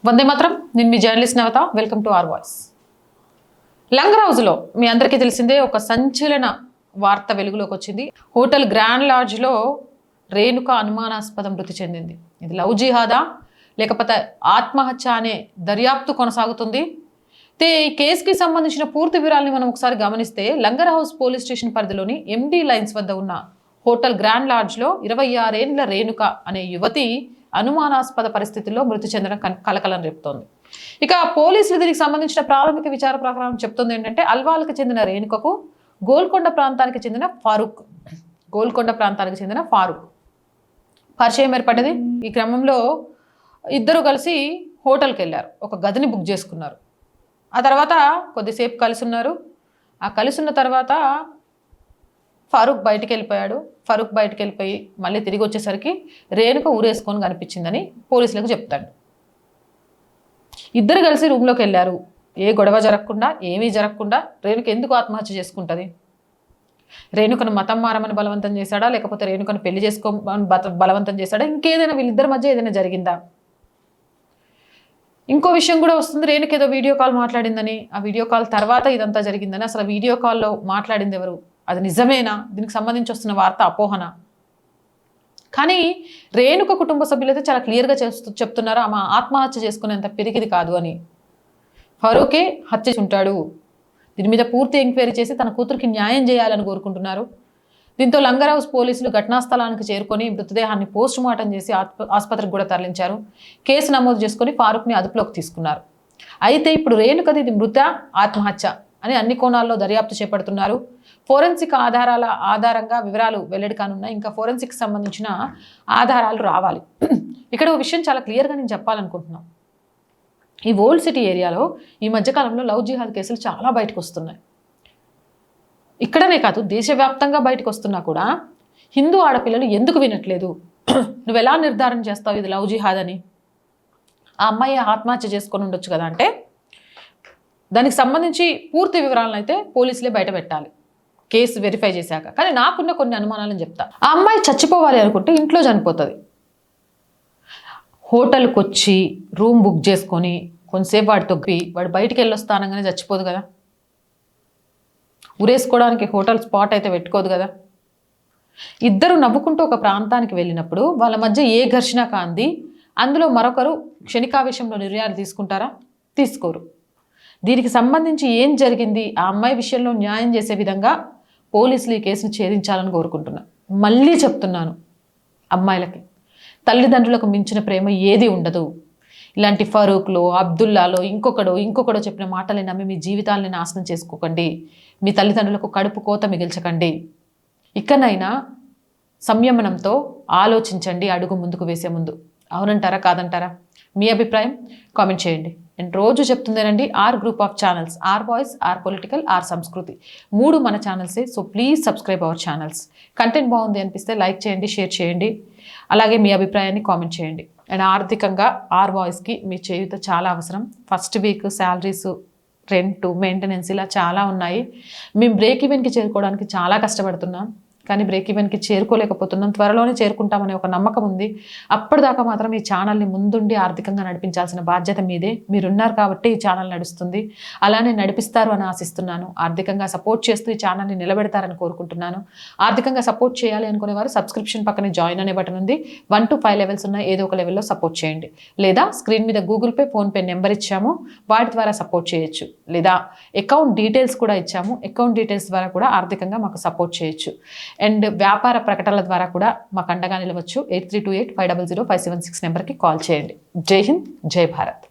వందే మాత్రం. నేను మీ journalist Navata. Welcome to R voice. లంగరౌజ్లో మీ అందరికీ తెలిసిందే ఒక సంచలన వార్త వెలుగులోకి వచ్చింది. హోటల్ గ్రాండ్ లాడ్జ్లో రేణుక అనుమానాస్పద మృతి చెందింది. ఇది లవ్ జిహాదా లేకపోతే ఆత్మహత్య అనే దర్యాప్తు కొనసాగుతుంది. ఈ కేసుకి సంబంధించిన పూర్తి వివరాలని మనం ఒకసారి గమనిస్తే, లంగర్ పోలీస్ స్టేషన్ పరిధిలోని ఎండి లైన్స్ వద్ద ఉన్న హోటల్ గ్రాండ్ లాడ్జ్లో 26 ఏళ్ల రేణుక అనే యువతి అనుమానాస్పద పరిస్థితుల్లో మృతి చెందడం కలకలం రేపుతోంది. ఇక పోలీసులు దీనికి సంబంధించిన ప్రాథమిక విచార ప్రకారం చెప్తుంది ఏంటంటే, అల్వాల్కి చెందిన రేణుకకు గోల్కొండ ప్రాంతానికి చెందిన ఫారూక్ పరిచయం ఏర్పడ్డది. ఈ క్రమంలో ఇద్దరు కలిసి హోటల్కి వెళ్ళారు, ఒక గదిని బుక్ చేసుకున్నారు. ఆ తర్వాత కొద్దిసేపు కలిసి ఉన్నారు. ఆ కలిసి ఉన్న తర్వాత ఫారూక్ బయటికి వెళ్ళిపోయి మళ్ళీ తిరిగి వచ్చేసరికి రేణుక ఊరేసుకొని కనిపించిందని పోలీసులకు చెప్తాడు. ఇద్దరు కలిసి రూమ్లోకి వెళ్ళారు. ఏ గొడవ జరగకుండా, ఏమీ జరగకుండా రేణుక ఎందుకు ఆత్మహత్య చేసుకుంటుంది? రేణుకను మతం మారమని బలవంతం చేశాడా, లేకపోతే రేణుకను పెళ్లి చేసుకోమని బలవంతం చేశాడా, ఇంకేదైనా వీళ్ళిద్దరి మధ్య ఏదైనా జరిగిందా? ఇంకో విషయం కూడా వస్తుంది. రేణుక ఏదో వీడియో కాల్ మాట్లాడిందని, ఆ వీడియో కాల్ తర్వాత ఇదంతా జరిగిందని. అసలు వీడియో కాల్లో మాట్లాడింది ఎవరు? అది నిజమేనా? దీనికి సంబంధించి వస్తున్న వార్త అపోహన? కానీ రేణుక కుటుంబ సభ్యులైతే చాలా క్లియర్గా చెప్తున్నారు, ఆమె ఆత్మహత్య చేసుకునేంత పెరిగిది కాదు అని. ఫరూకే హత్య ఉంటాడు. దీని మీద పూర్తి ఎంక్వైరీ చేసి తన కూతురికి న్యాయం చేయాలని కోరుకుంటున్నారు. దీంతో లంగర్ పోలీసులు ఘటనా స్థలానికి చేరుకొని మృతదేహాన్ని పోస్ట్ మార్టం చేసి ఆసుపత్రికి కూడా తరలించారు. కేసు నమోదు చేసుకుని ఫారూక్ని అదుపులోకి తీసుకున్నారు. అయితే ఇప్పుడు రేణుకది ఇది మృత, ఆత్మహత్య అని అన్ని కోణాల్లో దర్యాప్తు చేపడుతున్నారు. ఫోరెన్సిక్ ఆధారంగా వివరాలు వెల్లడి కానున్నాయి. ఇంకా ఫోరెన్సిక్ సంబంధించిన ఆధారాలు రావాలి. ఇక్కడ ఒక విషయం చాలా క్లియర్గా నేను చెప్పాలనుకుంటున్నాను. ఈ ఓల్డ్ సిటీ ఏరియాలో ఈ మధ్యకాలంలో లవ్ జిహాద్ కేసులు చాలా బయటకు వస్తున్నాయి. ఇక్కడనే కాదు, దేశవ్యాప్తంగా బయటకు వస్తున్నా కూడా హిందూ ఆడపిల్లలు ఎందుకు వినట్లేదు? నువ్వు ఎలా నిర్ధారణ చేస్తావు ఇది లవ్ జిహాద్ అని? ఆ అమ్మాయి ఆత్మహత్య చేసుకొని ఉండొచ్చు కదా అంటే, దానికి సంబంధించి పూర్తి వివరాలను అయితే పోలీసులే బయట పెట్టాలి కేసు వెరిఫై చేశాక. కానీ నాకున్న కొన్ని అనుమానాలను చెప్తా. ఆ అమ్మాయి చచ్చిపోవాలి అనుకుంటే ఇంట్లో చనిపోతుంది. హోటల్కి వచ్చి రూమ్ బుక్ చేసుకొని కొంతసేపు వాడు తొక్కి వాడు బయటికి వెళ్ళొస్తానగానే చచ్చిపోదు కదా. ఉరేసుకోవడానికి హోటల్ స్పాట్ అయితే పెట్టుకోదు కదా. ఇద్దరు నవ్వుకుంటూ ఒక ప్రాంతానికి వెళ్ళినప్పుడు వాళ్ళ మధ్య ఏ ఘర్షణ కాంది, అందులో మరొకరు క్షణికావేశంలో నిర్ణయాలు తీసుకుంటారా? తీసుకోరు. దీనికి సంబంధించి ఏం జరిగింది, ఆ అమ్మాయి విషయంలో న్యాయం చేసే విధంగా పోలీసులు ఈ కేసును ఛేదించాలని కోరుకుంటున్నా. మళ్ళీ చెప్తున్నాను, అమ్మాయిలకి తల్లిదండ్రులకు మించిన ప్రేమ ఏది ఉండదు. ఇలాంటి ఫరూక్లో, అబ్దుల్లాలో, ఇంకొకడో చెప్పిన మాటలు నమ్మి మీ జీవితాలని నాశనం చేసుకోకండి. మీ తల్లిదండ్రులకు కడుపు కోత మిగిల్చకండి. ఇకనైనా సంయమనంతో ఆలోచించండి అడుగు ముందుకు వేసే ముందు. అవునంటారా కాదంటారా? మీ అభిప్రాయం కామెంట్ చేయండి. అండ్ రోజు చెప్తుందేనండి, R group of channels, R voice, R political, R Samskruthi, 3 మన ఛానల్సే. So please subscribe our channels. Content బాగుంది అనిపిస్తే లైక్ చేయండి, షేర్ చేయండి, అలాగే మీ అభిప్రాయాన్ని కామెంట్ చేయండి. అండ్ ఆర్థికంగా ఆర్ వాయిస్కి మీ చేయూత చాలా అవసరం. First week salaries, rent, maintenance ఇలా చాలా ఉన్నాయి. మేము బ్రేక్ ఈవెన్కి చేరుకోవడానికి చాలా కష్టపడుతున్నాం, కానీ బ్రేక్ ఈవెన్కి చేరుకోలేకపోతున్నాం. త్వరలోనే చేరుకుంటామనే ఒక నమ్మకం ఉంది. అప్పటిదాకా మాత్రం ఈ ఛానల్ని ముందుండి ఆర్థికంగా నడిపించాల్సిన బాధ్యత మీదే. మీరున్నారు కాబట్టి ఈ ఛానల్ నడుస్తుంది. అలానే నడిపిస్తారు అని ఆశిస్తున్నాను. ఆర్థికంగా సపోర్ట్ చేస్తూ ఈ ఛానల్ని నిలబెడతారని కోరుకుంటున్నాను. ఆర్థికంగా సపోర్ట్ చేయాలి అనుకునేవారు సబ్స్క్రిప్షన్ పక్కనే జాయిన్ అనే బటన్ ఉంది. 1 to 5 లెవెల్స్ ఉన్నాయి. ఏదో ఒక లెవెల్లో సపోర్ట్ చేయండి. లేదా స్క్రీన్ మీద గూగుల్ పే, ఫోన్పే నెంబర్ ఇచ్చాము, వాటి ద్వారా సపోర్ట్ చేయొచ్చు. లేదా అకౌంట్ డీటెయిల్స్ కూడా ఇచ్చాము, అకౌంట్ డీటెయిల్స్ ద్వారా కూడా ఆర్థికంగా మాకు సపోర్ట్ చేయొచ్చు. అండ్ వ్యాపార ప్రకటనల ద్వారా కూడా మాకు అండగా నిలవచ్చు. 8328 500 576 నెంబర్కి కాల్ చేయండి. జై హింద్, జై భారత్.